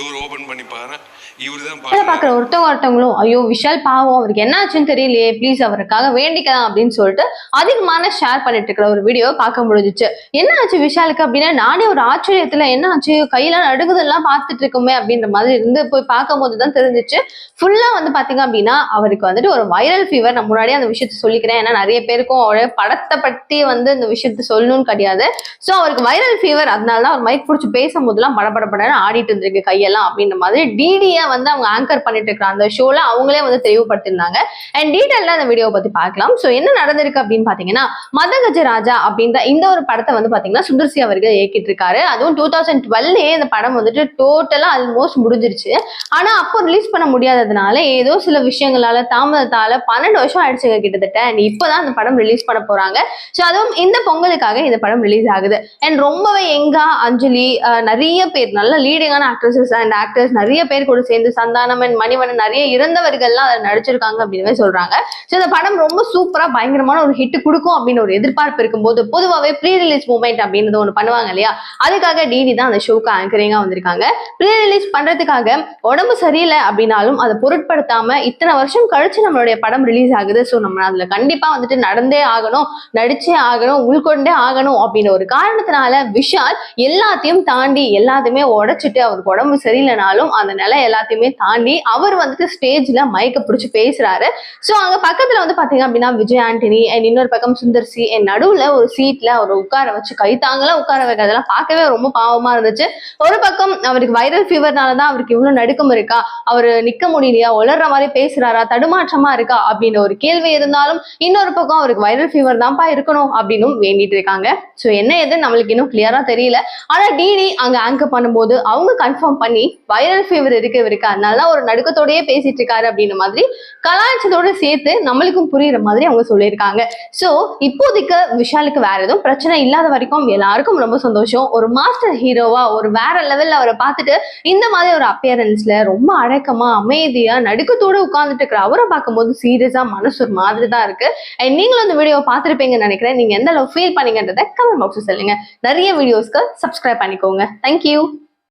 Door open பண்ணி பாரு. இவர்தான் பாக்குற ஒருத்தவங்களும் ஐயோ விஷால் பாவம் அவருக்கு என்ன ஆச்சுன்னு தெரியலையே ப்ளீஸ் அவருக்காக வேண்டிக்கலாம் அப்படின்னு சொல்லிட்டு அதிகமான ஷேர் பண்ணிட்டு இருக்கிற ஒரு வீடியோ பார்க்க முடிஞ்சிச்சு. என்ன ஆச்சு விஷாலுக்கு அப்படின்னா நானே ஒரு ஆச்சரியத்துல என்ன ஆச்சு கையெல்லாம் நடுகுதெல்லாம் பார்த்துட்டு இருக்குமே அப்படின்ற மாதிரி இருந்து போய் பார்க்கும் போதுதான் தெரிஞ்சிச்சு. ஃபுல்லா வந்து பாத்தீங்க அப்படின்னா அவருக்கு வந்துட்டு ஒரு வைரல் ஃபீவர். நான் முன்னாடியே அந்த விஷயத்த சொல்லிக்கிறேன். ஏன்னா நிறைய பேருக்கும் அவருடைய படத்தை பத்தி வந்து இந்த விஷயத்த சொல்லணும்னு கிடையாது. சோ அவருக்கு வைரல் ஃபீவர், அதனாலதான் அவர் மைக் பிடிச்சி பேசும்போதெல்லாம் படபடப்படன்னு ஆடிட்டு இருந்திருக்கு கையெல்லாம் அப்படின்ற மாதிரி டிடியா வந்து அவங்க ஆங்கர் பண்ணிட்டு இருக்கிற அந்த ஷோல அவங்களே வந்து தெளிவுபடுத்திருந்தாங்க. அண்ட் டீடைலா அந்த வீடியோ பத்தி பார்க்கலாம். சோ என்ன நடந்திருக்கு அப்படின்னு பாத்தீங்கன்னா மதகஜராஜா அப்படின்ற இந்த ஒரு படத்தை வந்து பாத்தீங்கன்னா சுந்தர்சி அவர்கள் இயக்கிட்டு இருக்காரு. அதுவும் 2012 இந்த படம் வந்துட்டு டோட்டலா ஆல்மோஸ்ட் முடிஞ்சிருச்சு. ஆனா அப்போ ரிலீஸ் பண்ண முடியாததுனால ஏதோ சில விஷயங்களால தாமதத்தால 12 வருஷம் ஆயிடுச்சுங்க கிட்டத்தட்ட. இப்பதான் அந்த படம் ரிலீஸ் பண்ண போறாங்க. சோ அதுவும் இந்த பொங்கலுக்காக இந்த படம் ரிலீஸ் ஆகுது. அண்ட் ரொம்பவே எங்கா அஞ்சலி நிறைய பேர் நல்ல லீடிங்கான ஆக்ட்ரஸஸ் அண்ட் ஆக்டர்ஸ் நிறைய பேர் கூட சேர்ந்து சந்தானம் அண்ட் மணிவண்ணன் நிறைய இறந்தவர்கள்லாம் அதை நடிச்சிருக்காங்க அப்படின்னு சொல்றாங்க. ஸோ இந்த படம் ரொம்ப சூப்பரா பயங்கரமான ஒரு ஹிட் கொடுக்கும் அப்படின்னு ஒரு எதிர்பார்ப்பு இருக்கும்போது பொதுவாகவே ப்ரீ ரிலீஸ் மூமெண்ட் அப்படின்றது ஒன்று பண்ணுவாங்க இல்லையா, அதுக்காக டிடி தான் அந்த ஷோக்கு ஆங்கரிங்கா வந்திருக்காங்க. ப்ரீ ரிலீஸ் பண்றதுக்காக உடம்பு சரியில்லை அப்படின்னாலும் அதை பொருட்படுத்தாம இத்தனை வருஷம் கழிச்சு நம்மளுடைய படம் ரிலீஸ் ஆகுது. ஸோ நம்ம அதுல கண்டிப்பா வந்துட்டு நடந்தே ஆகணும், நடிச்சே ஆகணும், உள்கொண்டே ஆகணும் அப்படின்ற ஒரு காரணத்தினால விஷால் எல்லாத்தையும் தாண்டி எல்லாத்தையுமே உடைச்சிட்டு அவருக்கு உடம்பு சரியில்லைனாலும் அந்த நிலை எல்லாத்தையுமே தாண்டி அவர் வந்துட்டு ஸ்டேஜ்ல மைக்க பிடிச்சி பேசுறாரு. சோ அங்க பக்கத்துல வந்து பாத்தீங்க அப்படின்னா விஜய் ஆண்டனி அண்ட் இன்னொரு பக்கம் சுந்தர்சி என் நடுவுல ஒரு சீட்ல அவர் உட்கார வச்சு கைத்தாங்கலாம் உட்கார வைக்கிறதெல்லாம் பார்க்கவே ரொம்ப பாவமா இருந்துச்சு. ஒரு பக்கம் அவருக்கு வைரல் ஃபீவர்னாலதான் அவருக்கு இவ்வளவு நடுக்கம் இருக்கா, அவரு நிக்க முடியலையா, உளர்ற மாதிரி பேசுறாரா, தடுமாற்றமா இருக்கா அப்படின்ற ஒரு கேள்வி இருந்தாலும் இன்னொரு பக்கம் அவருக்கு வைரல் ஃபீவர் தான்ப்பா இருக்கணும் அப்படின்னு வேண்டிட்டு இருக்காங்க. சோ என்ன எது நம்மளுக்கு இன்னும் கிளியரா தெரியல. ஆனா டிடி அங்க ஆங்கர் பண்ணும்போது அவங்க கன்ஃபார்ம் பண்ணி வைரல் ஃபீவர் இருக்கு அதனாலதான் ஒரு நடுக்கத்தோடயே பேசிட்டு இருக்காரு அப்படின்ற மாதிரி கலாச்சாரத்தோட சேர்த்து நம்மளுக்கும் புரியுற மாதிரி அவங்க சொல்லியிருக்காங்க. சோ இப்போதைக்கு விஷாலுக்கு வேற எதுவும் பிரச்சனை இல்லாத வரைக்கும் எல்லாருக்கும் ரொம்ப சந்தோஷம். ஒரு மாஸ்டர் ஹீரோவா ஒரு வேற லெவல்ல அவரை பார்த்துட்டு இந்த மாதிரி ஒரு அப்பியரன்ஸ்ல ரொம்ப அடக்கமா அமைதியா நடுக்கத்தோட உட்கார்ந்துட்டு இருக்கிற அவரை பார்க்கும்போது சீரியஸா மனசு ஒரு மாதிரி தான் இருக்கு. நீங்களும் இந்த வீடியோ பார்த்துருப்பீங்கன்னு நினைக்கிறேன். நீங்க எந்த அளவு ஃபீல் பண்ணீங்கன்றத கமெண்ட் பாக்ஸ் சொல்லுங்க. நிறைய வீடியோஸ்க்கு சப்ஸ்கிரைப் பண்ணிக்கோங்க. தேங்க்யூ.